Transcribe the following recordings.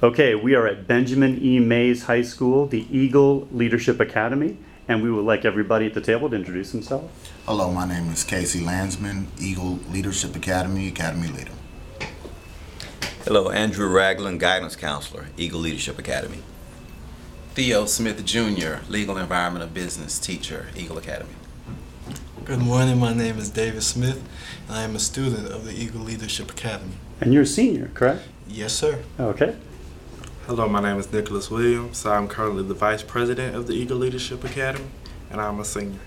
Okay, we are at Benjamin E. Mays High School, the Eagle Leadership Academy, and we would like everybody at the table to introduce themselves. Hello, my name is Landsman, Eagle Leadership Academy Leader. Hello, Andrew Ragland, Guidance Counselor, Eagle Leadership Academy. Theo Smith Jr., Legal Environment of Business Teacher, Eagle Academy. Good morning, my name is David Smith, and I am a student of the Eagle Leadership Academy. And you're a senior, correct? Yes, sir. Okay. Hello, my name is Nicholas Williams. I'm currently the Vice President of the Eagle Leadership Academy, and I'm a senior.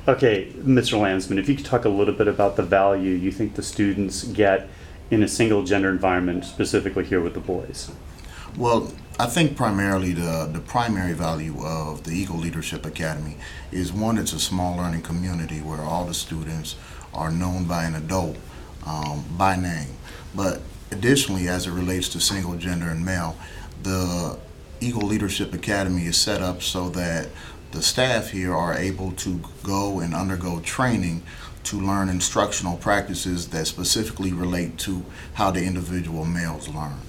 Okay, Mr. Landsman, if you could talk a little bit about the value you think the students get in a single gender environment, specifically here with the boys. Well, I think primarily the primary value of the Eagle Leadership Academy is one, it's a small learning community where all the students are known by an adult by name. But additionally, as it relates to single gender and male, the Eagle Leadership Academy is set up so that the staff here are able to go and undergo training to learn instructional practices that specifically relate to how the individual males learn.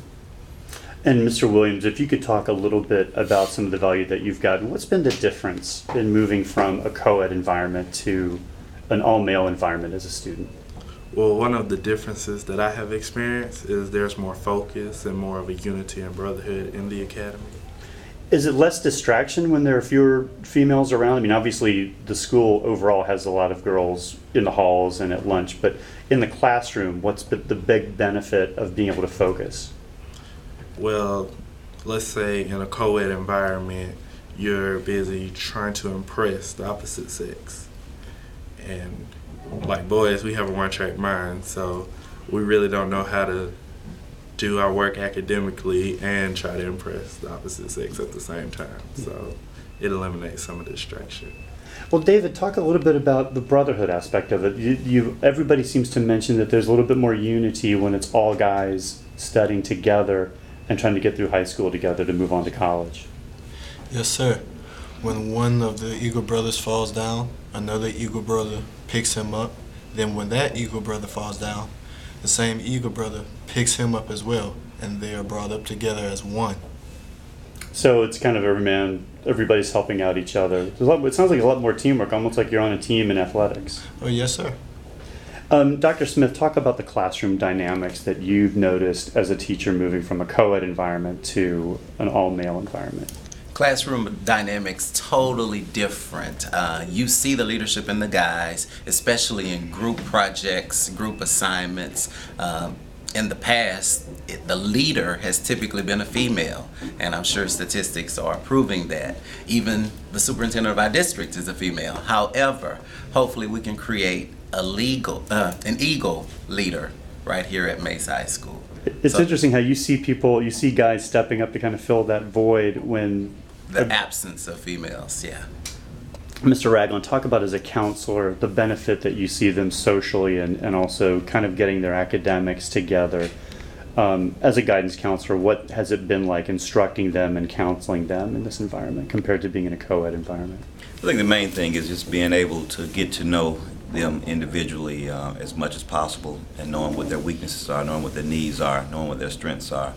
And Mr. Williams, if you could talk a little bit about some of the value that you've gotten, what's been the difference in moving from a co-ed environment to an all-male environment as a student? Well, one of the differences that I have experienced is there's more focus and more of a unity and brotherhood in the academy. Is it less distraction when there are fewer females around? I mean, obviously the school overall has a lot of girls in the halls and at lunch, but in the classroom, what's the big benefit of being able to focus? Well, let's say in a co-ed environment, you're busy trying to impress the opposite sex. And like boys, we have a one-track mind, so we really don't know how to do our work academically and try to impress the opposite sex at the same time. So it eliminates some of the distraction. Well, David, talk a little bit about the brotherhood aspect of it. Everybody seems to mention that there's a little bit more unity when it's all guys studying together and trying to get through high school together to move on to college. Yes, sir. When one of the Eagle brothers falls down, another Eagle brother picks him up. Then when that Eagle brother falls down, the same Eagle brother picks him up as well, and they are brought up together as one. So it's kind of everybody's helping out each other. It sounds like a lot more teamwork, almost like you're on a team in athletics. Oh, yes, sir. Dr. Smith, talk about the classroom dynamics that you've noticed as a teacher moving from a co-ed environment to an all-male environment. Classroom dynamics totally different. You see the leadership in the guys, especially in group projects, group assignments. In the past, the leader has typically been a female, and I'm sure statistics are proving that. Even the superintendent of our district is a female. However, hopefully we can create an Eagle leader right here at Mays High School. It's interesting how you see guys stepping up to kind of fill that void when the absence of females, yeah. Mr. Ragland, talk about as a counselor the benefit that you see them socially and also kind of getting their academics together. As a guidance counselor, what has it been like instructing them and counseling them in this environment compared to being in a co-ed environment? I think the main thing is just being able to get to know them individually as much as possible, and knowing what their weaknesses are, knowing what their needs are, knowing what their strengths are.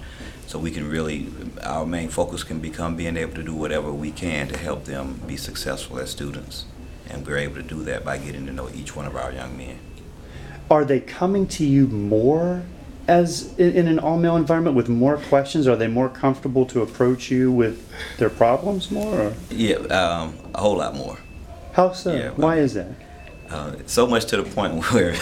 So we can really, our main focus can become being able to do whatever we can to help them be successful as students. And we're able to do that by getting to know each one of our young men. Are they coming to you more as in an all-male environment with more questions? Are they more comfortable to approach you with their problems more? Or? Yeah, a whole lot more. How so? Yeah, why is that? So much to the point where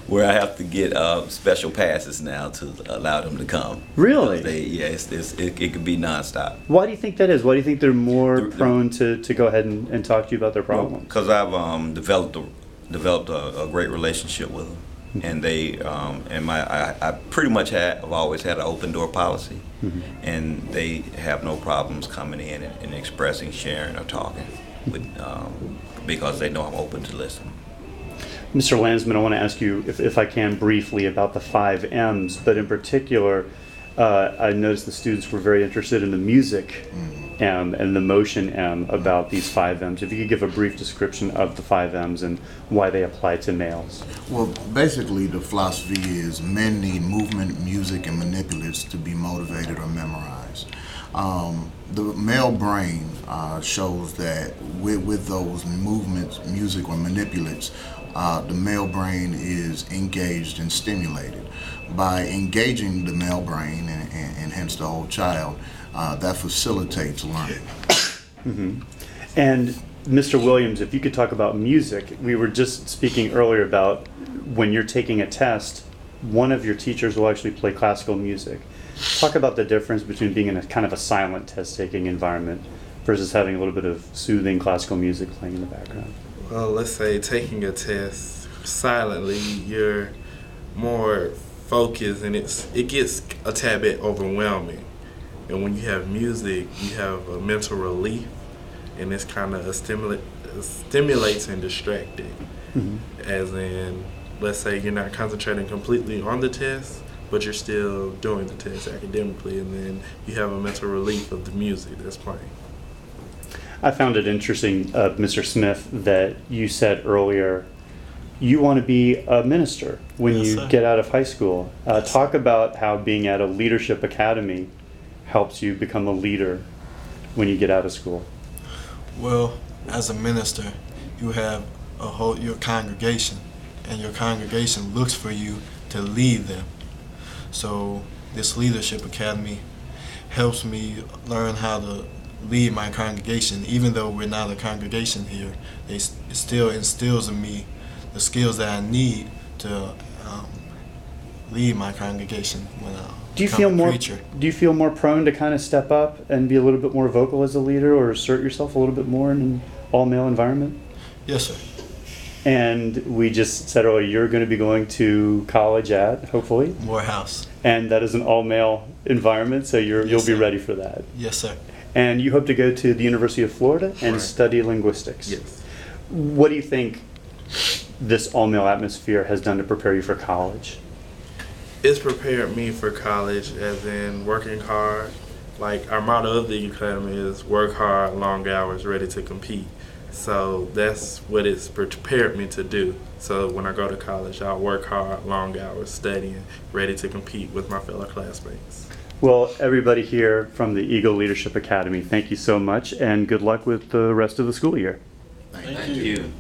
where I have to get special passes now to allow them to come. Really? It could be nonstop. Why do you think that is? Why do you think they're more prone to go ahead and talk to you about their problems? Because I've developed a great relationship with them, and they I pretty much have always had an open door policy, and they have no problems coming in and expressing, sharing, or talking with because they know I'm open to listen. Mr. Landsman, I want to ask you, if I can, briefly about the 5 M's, but in particular, I noticed the students were very interested in the music M and the motion M about these 5 M's. If you could give a brief description of the 5 M's and why they apply to males. Well, basically, the philosophy is men need movement, music, and manipulatives to be motivated or memorized. The male brain shows that with those movements, music, or manipulatives, the male brain is engaged and stimulated. By engaging the male brain and hence the whole child, that facilitates learning. And Mr. Williams, if you could talk about music, we were just speaking earlier about when you're taking a test, one of your teachers will actually play classical music. Talk about the difference between being in a kind of a silent test-taking environment versus having a little bit of soothing classical music playing in the background. Well, let's say taking a test silently, you're more focused and it gets a tad bit overwhelming. And when you have music, you have a mental relief, and it's kind of stimulates and distracting. As in, let's say you're not concentrating completely on the test, but you're still doing the test academically, and then you have a mental relief of the music that's playing. I found it interesting, Mr. Smith, that you said earlier you want to be a minister when Yes, you sir. get out of high school. Yes. Talk about how being at a leadership academy helps you become a leader when you get out of school. Well, as a minister, you have your congregation, and your congregation looks for you to lead them. So this leadership academy helps me learn how to lead my congregation. Even though we're not a congregation here, it still instills in me the skills that I need to lead my congregation when I Do you become feel a more? preacher. Do you feel more prone to kind of step up and be a little bit more vocal as a leader, or assert yourself a little bit more in an all-male environment? Yes, sir. And we just said earlier you're going to be going to college at, hopefully, Morehouse. and that is an all-male environment, so you'll be sir. ready for that. Yes, sir. And you hope to go to the University of Florida and Right. study linguistics. Yes. What do you think this all-male atmosphere has done to prepare you for college? It's prepared me for college, as in working hard. Like, our motto of the academy is work hard, long hours, ready to compete. So that's what it's prepared me to do. So when I go to college, I'll work hard, long hours, studying, ready to compete with my fellow classmates. Well, everybody here from the Eagle Leadership Academy, thank you so much, and good luck with the rest of the school year. Thank you.